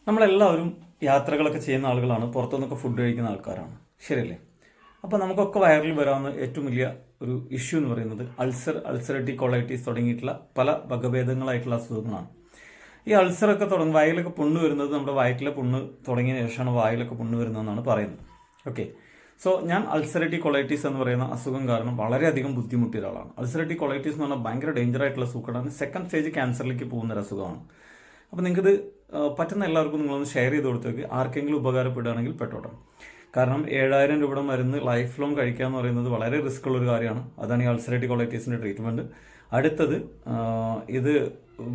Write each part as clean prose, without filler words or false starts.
നമ്മളെല്ലാവരും യാത്രകളൊക്കെ ചെയ്യുന്ന ആളുകളാണ്, പുറത്തുനിന്നൊക്കെ ഫുഡ് കഴിക്കുന്ന ആൾക്കാരാണ്, ശരിയല്ലേ? അപ്പോൾ നമുക്കൊക്കെ വയറിൽ വരാവുന്ന ഏറ്റവും വലിയ ഒരു ഇഷ്യൂ എന്ന് പറയുന്നത് അൾസറേറ്റീവ് കൊളൈറ്റീസ് തുടങ്ങിയിട്ടുള്ള പല വകഭേദങ്ങളായിട്ടുള്ള അസുഖങ്ങളാണ്. ഈ അൾസറൊക്കെ വായിലൊക്കെ പുണ്ണ് വരുന്നത് നമ്മുടെ വയറ്റിലെ പുണ്ണ് തുടങ്ങിയ ശേഷമാണ് വായിലൊക്കെ പുണ്ണ് വരുന്നതെന്നാണ് പറയുന്നത്. ഓക്കെ, സോ ഞാൻ അൾസറേറ്റീവ് കൊളൈറ്റീസ് എന്ന് പറയുന്ന അസുഖം കാരണം വളരെയധികം ബുദ്ധിമുട്ടിയ ഒരാളാണ്. അൾസറേറ്റീവ് കൊളൈറ്റീസ് എന്ന് പറഞ്ഞാൽ ഭയങ്കര ഡേഞ്ചർ ആയിട്ടുള്ള സൂക്കടാണ്. സെക്കൻഡ് സ്റ്റേജ് ക്യാൻസറിലേക്ക് പോകുന്ന ഒരു അസുഖമാണ്. അപ്പോൾ നിങ്ങൾക്കിത് പറ്റുന്ന എല്ലാവർക്കും നിങ്ങളൊന്ന് ഷെയർ ചെയ്ത് കൊടുത്തേക്ക്, ആർക്കെങ്കിലും ഉപകാരപ്പെടുകയാണെങ്കിൽ പെട്ടോട്ടെ. കാരണം 7000 രൂപയുടെ മരുന്ന് ലൈഫ് ലോങ് കഴിക്കുക എന്ന് പറയുന്നത് വളരെ റിസ്ക് ഉള്ളൊരു കാര്യമാണ്. അതാണ് ഈ അൾസറേറ്റീവ് കൊളൈറ്റീസിൻ്റെ ട്രീറ്റ്മെൻറ്റ്. അടുത്തത്, ഇത്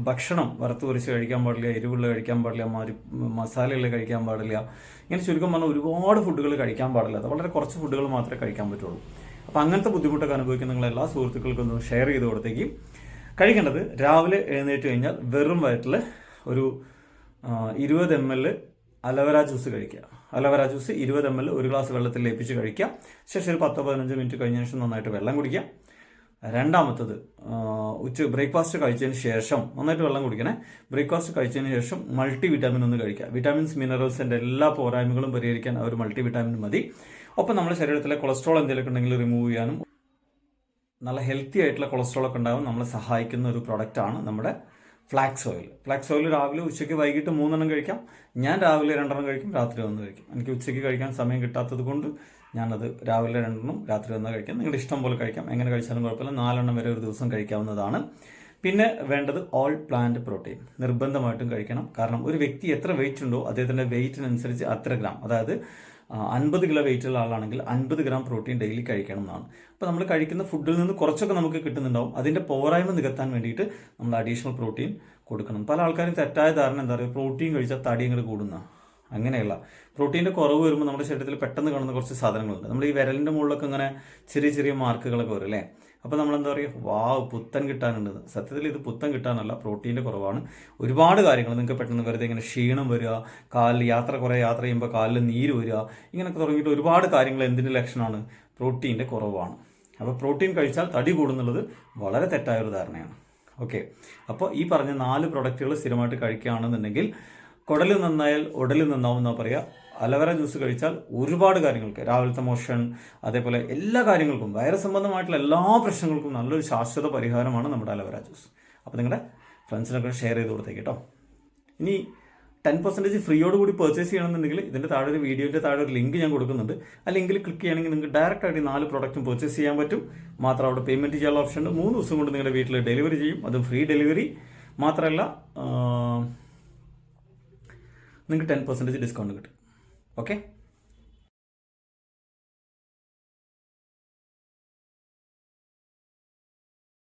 ഭക്ഷണം വറുത്ത് പൊരിച്ച് കഴിക്കാൻ പാടില്ല, എരിവുള്ള കഴിക്കാൻ പാടില്ല, മസാലയുള്ള കഴിക്കാൻ പാടില്ല. ഇങ്ങനെ ചുരുക്കം പറഞ്ഞാൽ ഒരുപാട് ഫുഡുകൾ കഴിക്കാൻ പാടില്ല. അത് വളരെ കുറച്ച് ഫുഡുകൾ മാത്രമേ കഴിക്കാൻ പറ്റുള്ളൂ. അപ്പോൾ അങ്ങനത്തെ ബുദ്ധിമുട്ടൊക്കെ അനുഭവിക്കുന്ന നിങ്ങൾ എല്ലാ സുഹൃത്തുക്കൾക്കും ഒന്ന് ഷെയർ ചെയ്ത് കൊടുത്തേക്ക്. കഴിക്കേണ്ടത്, രാവിലെ എഴുന്നേറ്റ് കഴിഞ്ഞാൽ വെറും വയറ്റിൽ ഒരു 20 ml അലവര ജ്യൂസ് കഴിക്കുക. അലവര ജ്യൂസ് 20 ml ഒരു ഗ്ലാസ് വെള്ളത്തിൽ ലയിപ്പിച്ച് കഴിക്കുക. ശേഷം ഒരു 10-15 മിനിറ്റ് കഴിഞ്ഞ ശേഷം നന്നായിട്ട് വെള്ളം കുടിക്കുക. രണ്ടാമത്തത്, ബ്രേക്ക്ഫാസ്റ്റ് കഴിച്ചതിന് ശേഷം നന്നായിട്ട് വെള്ളം കുടിക്കണേ. ബ്രേക്ക്ഫാസ്റ്റ് കഴിച്ചതിന് ശേഷം മൾട്ടി വിറ്റാമിൻ ഒന്ന് കഴിക്കുക. വിറ്റാമിൻസ് മിനറൽസിൻ്റെ എല്ലാ പോരായ്മകളും പരിഹരിക്കാൻ ഒരു മൾട്ടി വിറ്റാമിൻ മതി. ഒപ്പം നമ്മുടെ ശരീരത്തിലെ കൊളസ്ട്രോൾ എന്തെങ്കിലുമൊക്കെ ഉണ്ടെങ്കിൽ റിമൂവ് ചെയ്യാനും നല്ല ഹെൽത്തി ആയിട്ടുള്ള കൊളസ്ട്രോൾ ഒക്കെ ഉണ്ടാകാൻ നമ്മളെ സഹായിക്കുന്ന ഒരു പ്രൊഡക്റ്റാണ് നമ്മുടെ ഫ്ലാക്സ് ഓയിൽ. ഫ്ലാക്സ് ഓയിൽ രാവിലെ, ഉച്ചയ്ക്ക്, വൈകിട്ട് 3 എണ്ണം കഴിക്കാം. ഞാൻ രാവിലെ 2 എണ്ണം കഴിക്കും, രാത്രി 1 കഴിക്കും. എനിക്ക് ഉച്ചയ്ക്ക് കഴിക്കാൻ സമയം കിട്ടാത്തത് കൊണ്ട് ഞാനത് രാവിലെ 2 എണ്ണം, രാത്രി 1 കഴിക്കാം. നിങ്ങളുടെ ഇഷ്ടം പോലെ കഴിക്കാം, എങ്ങനെ കഴിച്ചാലും കുഴപ്പമില്ല. 4 എണ്ണം വരെ ഒരു ദിവസം കഴിക്കാവുന്നതാണ്. പിന്നെ വേണ്ടത് ഓൾ പ്ലാന്റ് പ്രോട്ടീൻ നിർബന്ധമായിട്ടും കഴിക്കണം. കാരണം ഒരു വ്യക്തി എത്ര വെയിറ്റ് ഉണ്ടോ അദ്ദേഹത്തിൻ്റെ വെയിറ്റിനനുസരിച്ച് അത്ര ഗ്രാം, അതായത് 50 കിലോ വെയിറ്റുള്ള ആളാണെങ്കിൽ 50 ഗ്രാം പ്രോട്ടീൻ ഡെയിലി കഴിക്കണം എന്നാണ്. അപ്പോൾ നമ്മൾ കഴിക്കുന്ന ഫുഡിൽ നിന്ന് കുറച്ചൊക്കെ നമുക്ക് കിട്ടുന്നുണ്ടാവും. അതിൻ്റെ പോരായ്മ നികത്താൻ വേണ്ടിയിട്ട് നമ്മൾ അഡീഷണൽ പ്രോട്ടീൻ കൊടുക്കണം. പല ആൾക്കാരും തെറ്റായ ധാരണ എന്താ പറയുക, പ്രോട്ടീൻ കഴിച്ചാൽ തടി ഇങ്ങോട്ട് കൂടുന്ന. അങ്ങനെയല്ല. പ്രോട്ടീൻ്റെ കുറവ് വരുമ്പോൾ നമ്മുടെ ശരീരത്തിൽ പെട്ടെന്ന് കാണുന്ന കുറച്ച് സാധനങ്ങളുണ്ട്. നമ്മൾ ഈ വിരലിൻ്റെ മുകളിലൊക്കെ ഇങ്ങനെ ചെറിയ ചെറിയ മാർക്കുകളൊക്കെ വരും അല്ലേ? അപ്പോൾ നമ്മളെന്താ പറയുക, വാവ് പുത്തൻ കിട്ടാനുണ്ട്. സത്യത്തിൽ ഇത് പുത്തൻ കിട്ടാനല്ല, പ്രോട്ടീൻ്റെ കുറവാണ്. ഒരുപാട് കാര്യങ്ങൾ നിങ്ങൾക്ക് പെട്ടെന്ന് വെറുതെ ഇങ്ങനെ ക്ഷീണം വരിക, കാലിൽ കുറേ യാത്ര ചെയ്യുമ്പോൾ കാലിൽ നീര് വരിക, ഇങ്ങനെയൊക്കെ തുടങ്ങിയിട്ട് ഒരുപാട് കാര്യങ്ങൾ എന്തിൻ്റെ ലക്ഷണമാണ്? പ്രോട്ടീൻ്റെ കുറവാണ്. അപ്പോൾ പ്രോട്ടീൻ കഴിച്ചാൽ തടി കൂടുന്നുള്ളത് വളരെ തെറ്റായൊരു ധാരണയാണ്. ഓക്കെ, അപ്പോൾ ഈ പറഞ്ഞ 4 പ്രൊഡക്റ്റുകൾ സ്ഥിരമായിട്ട് കഴിക്കുകയാണെന്നുണ്ടെങ്കിൽ കുടൽ നന്നായാൽ ഉടൽ നന്നാവും എന്നാണ് പറയുക. അലവര ജ്യൂസ് കഴിച്ചാൽ ഒരുപാട് കാര്യങ്ങൾക്ക്, രാവിലത്തെ മോഷൻ, അതേപോലെ എല്ലാ കാര്യങ്ങൾക്കും, വൈറസ് സംബന്ധമായിട്ടുള്ള എല്ലാ പ്രശ്നങ്ങൾക്കും നല്ലൊരു ശാശ്വത പരിഹാരമാണ് നമ്മുടെ അലവര ജ്യൂസ്. അപ്പോൾ നിങ്ങളുടെ ഫ്രണ്ട്സിനൊക്കെ ഷെയർ ചെയ്ത് കൊടുത്തേക്ക് കേട്ടോ. ഇനി 10% ഫ്രീയോട് കൂടി പർച്ചേസ് ചെയ്യണമെന്നുണ്ടെങ്കിൽ ഇതിൻ്റെ താഴെ ഒരു വീഡിയോൻ്റെ താഴെ ഒരു ലിങ്ക് ഞാൻ കൊടുക്കുന്നുണ്ട്. ആ ലിങ്കിൽ ക്ലിക്ക് ചെയ്യുകയാണെങ്കിൽ നിങ്ങൾക്ക് ഡയറക്റ്റ് ആയിട്ട് 4 പ്രോഡക്റ്റും പർച്ചേസ് ചെയ്യാൻ പറ്റും. മാത്രം അവിടെ പേയ്മെൻറ്റ് ചെയ്യാനുള്ള ഓപ്ഷൻ ഉണ്ട്. 3 ദിവസം കൊണ്ട് നിങ്ങളുടെ വീട്ടിൽ ഡെലിവറി ചെയ്യും. അതും ഫ്രീ ഡെലിവറി മാത്രമല്ല, നിങ്ങൾക്ക് 10% ഡിസ്കൗണ്ട് കിട്ടും. ഓക്കെ.